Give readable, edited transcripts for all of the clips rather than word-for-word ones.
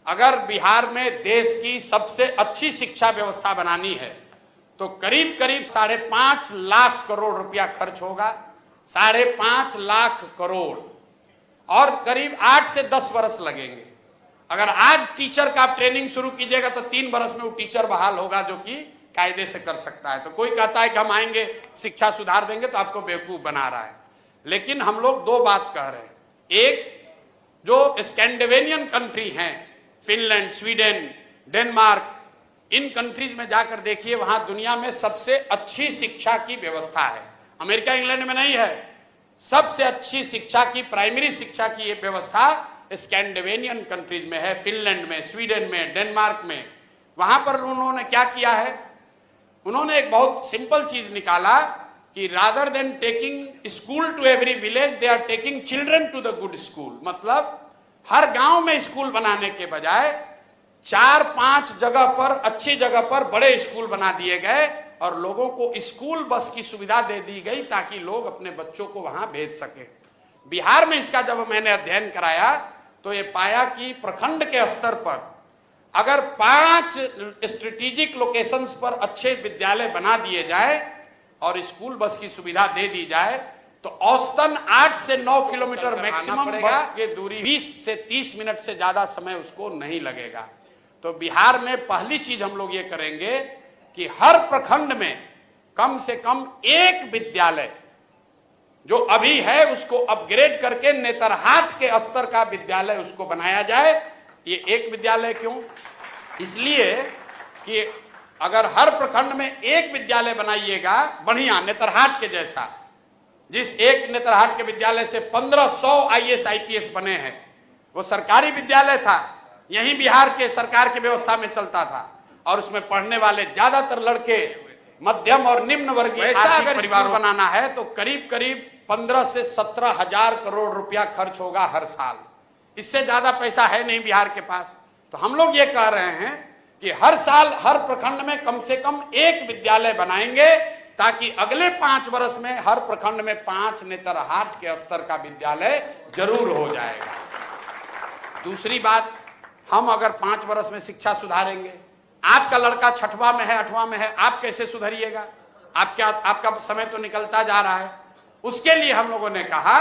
अगर बिहार में देश की सबसे अच्छी शिक्षा व्यवस्था बनानी है तो करीब करीब 5.5 लाख करोड़ रुपया खर्च होगा। 5.5 लाख करोड़ और करीब 8 से 10 वर्ष लगेंगे। अगर आज टीचर का आप ट्रेनिंग शुरू कीजिएगा तो 3 वर्ष में वो टीचर बहाल होगा जो कि कायदे से कर सकता है। तो कोई कहता है कि हम आएंगे शिक्षा सुधार देंगे तो आपको बेवकूफ बना रहा है। लेकिन हम लोग दो बात कह रहे हैं। एक, जो स्कैंडिनेवियन कंट्री हैं, फिनलैंड, स्वीडन, डेनमार्क, इन कंट्रीज में जाकर देखिए, वहां दुनिया में सबसे अच्छी शिक्षा की व्यवस्था है। अमेरिका इंग्लैंड में नहीं है। सबसे अच्छी शिक्षा की, प्राइमरी शिक्षा की ये व्यवस्था स्कैंडिनेवियन कंट्रीज में है, फिनलैंड में, स्वीडन में, डेनमार्क में। वहां पर उन्होंने क्या किया है, उन्होंने एक बहुत सिंपल चीज निकाला कि rather than taking school to every village, they are taking children to the good school. मतलब हर गांव में स्कूल बनाने के बजाय 4-5 जगह पर, अच्छी जगह पर बड़े स्कूल बना दिए गए और लोगों को स्कूल बस की सुविधा दे दी गई ताकि लोग अपने बच्चों को वहां भेज सके। बिहार में इसका जब मैंने अध्ययन कराया तो ये पाया कि प्रखंड के स्तर पर अगर 5 स्ट्रेटेजिक लोकेशंस पर अच्छे विद्यालय बना दिए जाए और स्कूल बस की सुविधा दे दी जाए तो औसतन 8 से 9 किलोमीटर मैक्सिमम बस की दूरी, 20 से 30 मिनट से ज्यादा समय उसको नहीं लगेगा। तो बिहार में पहली चीज हम लोग ये करेंगे कि हर प्रखंड में कम से कम एक विद्यालय जो अभी है उसको अपग्रेड करके नेतरहाट के स्तर का विद्यालय उसको बनाया जाए। ये एक विद्यालय क्यों? इसलिए कि अगर हर प्रखंड में एक विद्यालय बनाइएगा बढ़िया, नेतरहाट के जैसा, जिस एक नेतरहाट के विद्यालय से 1500 IAS IPS बने हैं, वो सरकारी विद्यालय था, यहीं बिहार के सरकार की व्यवस्था में चलता था और उसमें पढ़ने वाले ज्यादातर लड़के मध्यम और निम्न वर्गीय आर्थिक परिवार बनाना है तो करीब करीब 15 से 17 हजार करोड़ रुपया खर्च होगा हर साल। इससे ज्यादा पैसा है नहीं बिहार के पास। तो हम लोग ये कह रहे हैं कि हर साल हर प्रखंड में कम से कम एक विद्यालय बनाएंगे ताकि अगले 5 वर्ष में हर प्रखंड में 5 नेतरहाट के स्तर का विद्यालय जरूर हो जाएगा। दूसरी बात, हम अगर 5 वर्ष में शिक्षा सुधारेंगे, आपका लड़का 6वां में है, 8वां में है, आप कैसे सुधरिएगा? आपका समय तो निकलता जा रहा है। उसके लिए हम लोगों ने कहा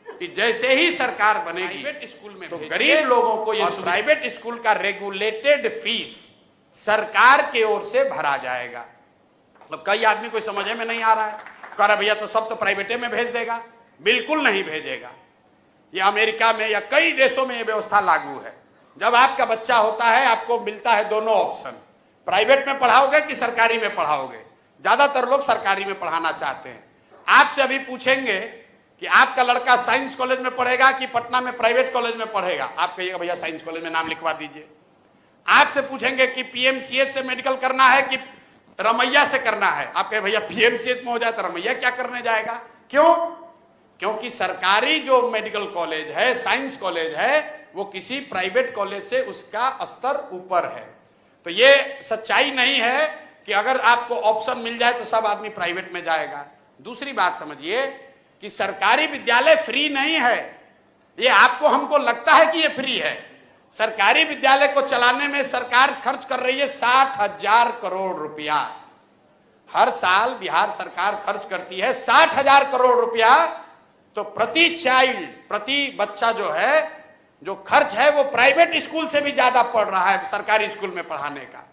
कि जैसे ही सरकार बनेगी प्राइवेट स्कूल में तो गरीब लोगों को ये प्राइवेट स्कूल का रेगुलेटेड फीस सरकार की ओर से भरा जाएगा। मतलब कई आदमी कोई समझ में नहीं आ रहा है, कह रहा भैया तो सब तो प्राइवेटे में भेज देगा। बिल्कुल नहीं भेजेगा। ये अमेरिका में या कई देशों में ये व्यवस्था लागू है। जब आपका बच्चा होता है आपको मिलता है दोनों ऑप्शन, प्राइवेट में पढ़ाओगे कि सरकारी में पढ़ाओगे। ज्यादातर लोग सरकारी में पढ़ाना चाहते हैं। आपसे अभी पूछेंगे कि आपका लड़का साइंस कॉलेज में पढ़ेगा कि पटना में प्राइवेट कॉलेज में पढ़ेगा, आप कहिएगा भैया साइंस कॉलेज में नाम लिखवा दीजिए। आपसे पूछेंगे कि PMCH से मेडिकल करना है कि रमैया से करना है, आप कहे भैया PMCH में हो जाए तो रमैया क्या करने जाएगा। क्यों? क्योंकि सरकारी जो मेडिकल कॉलेज है, साइंस कॉलेज है, वो किसी प्राइवेट कॉलेज से उसका स्तर ऊपर है। तो ये सच्चाई नहीं है कि अगर आपको ऑप्शन मिल जाए तो सब आदमी प्राइवेट में जाएगा। दूसरी बात समझिए कि सरकारी विद्यालय फ्री नहीं है। ये आपको हमको लगता है कि ये फ्री है। सरकारी विद्यालय को चलाने में सरकार खर्च कर रही है 60,000 करोड़ रुपया। हर साल बिहार सरकार खर्च करती है 60,000 करोड़ रुपया। तो प्रति चाइल्ड, प्रति बच्चा जो है, जो खर्च है वो प्राइवेट स्कूल से भी ज्यादा पड़ रहा है सरकारी स्कूल में पढ़ाने का।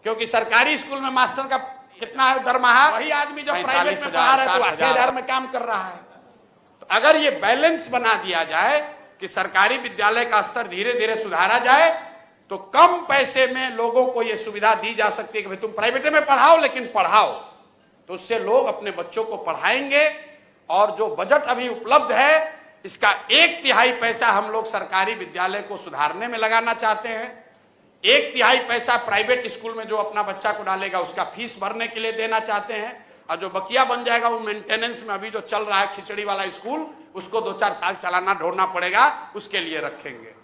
क्योंकि सरकारी स्कूल में मास्टर का कितना है दरमाहा, वही आदमी जो प्राइवेट में पढ़ा रहा है तो 8,000 में काम कर रहा है। तो अगर ये बैलेंस बना दिया जाए कि सरकारी विद्यालय का स्तर धीरे धीरे सुधारा जाए तो कम पैसे में लोगों को ये सुविधा दी जा सकती है कि भाई तुम प्राइवेट में पढ़ाओ लेकिन पढ़ाओ। तो उससे लोग अपने बच्चों को पढ़ाएंगे और जो बजट अभी उपलब्ध है इसका 1/3 पैसा हम लोग सरकारी विद्यालय को सुधारने में लगाना चाहते हैं। 1/3 पैसा प्राइवेट स्कूल में जो अपना बच्चा को डालेगा उसका फीस भरने के लिए देना चाहते हैं और जो बकिया बन जाएगा वो मेंटेनेंस में, अभी जो चल रहा है खिचड़ी वाला स्कूल, उसको 2-4 साल चलाना ढोना पड़ेगा, उसके लिए रखेंगे।